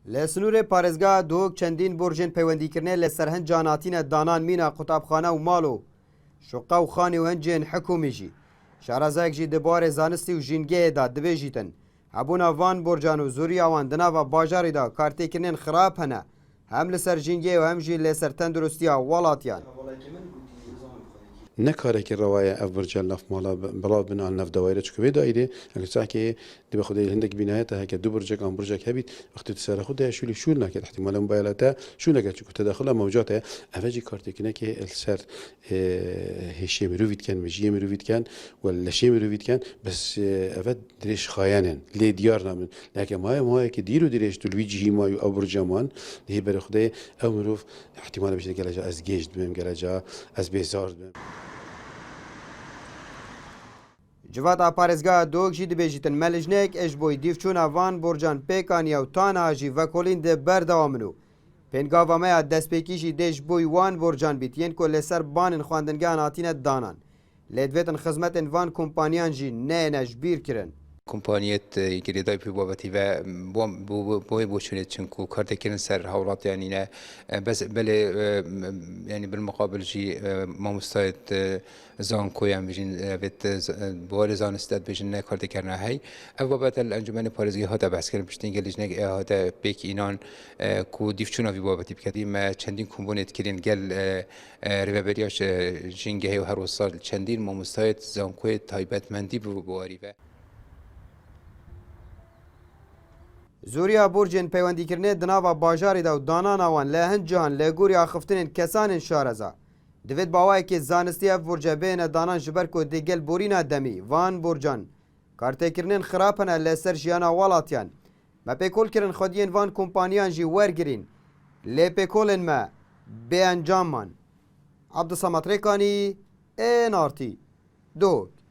لسنور پارێزگا دوک چەندین برژên پەیوەندیکردنê li ser hin canatîne danan mîna qutabxane û mal û şoqa û xanê û hin cihên hikûmî jî. Şarazayek jî di barê zanistî û jîngehê da dibêjîtin hebûna van borcan û zûriya wan di nava bajarê da kartêkirinên xirab hene hem li ser jîngehê û hem jî li ser tendurustiya welatiyan. نکاره روایه اف برجال نف مالا بلاد بنا نف دوایره چکوی دایره اگه ساکی دی بخدای هندک بینایت هک دو برجک آن برجک هبید وقتی تسر خود شول نکرد احتمالا موبایلات شول نکرد چون تداخل موجاته اوجی کارت کنه که السر هشی مروید کن مجیه مروید کن ولا شی مروید کن بس اوت درش خایانن لی دیار نامن لکه ما که دیرو درش دلویجی ما او برجمان دی بر خدای او مروف احتمالا بشه گلجا از گیج بیم گلجا از بیزار بیم. Civata parêzgeha Dog jî dibêjîtin melîjnek eş boî dîvçûna van borcan pêkaniya û tana jî vekolîn de berdewam min û pêngava me ya destpêkî jî dê ji boî wan borcan bîtiyên ku li ser banên xwendingehan hatine danan. Lê divêtin xizmetên van kompaniyan jî neyêne ji bîr kirin. کمپانیت گریدای پی بابتی و بوی بوشونید چنکو کارتکرین سر حولات یعنی نه بس بله یعنی بالمقابل جی ما مستعد زان کویم بجین بت بوار زان استاد بجین نه کارتکرنا هی او بابت الانجمن پارێزگی هات بحث کردیم پشتین گلیش نه هات بیک اینان کو دیفچونا وی بابتی بکردیم ما چندین کمپانیت کرین گل ریبریاش جنگه و هر وسال چندین ما مستعد زان کوی تایبت مندی بواری و Zûriya borcên peywendîkirinê di nava bajarê da û danana wan li hin cihan lêgûriya xiftinên kesanên şareza. Divêt bawayekê zanistî ev borce bêhne danan ji ber ku dê gel borîna demî van borcan. Kartêkirinên xirab hene li ser jiyana welatiyan. Me pêkol kirin xwediyên van kompaniyan jî wergirîn. Lê pêkolên me bêencam man. Abdusamat Rêkanî, NRT. Dog.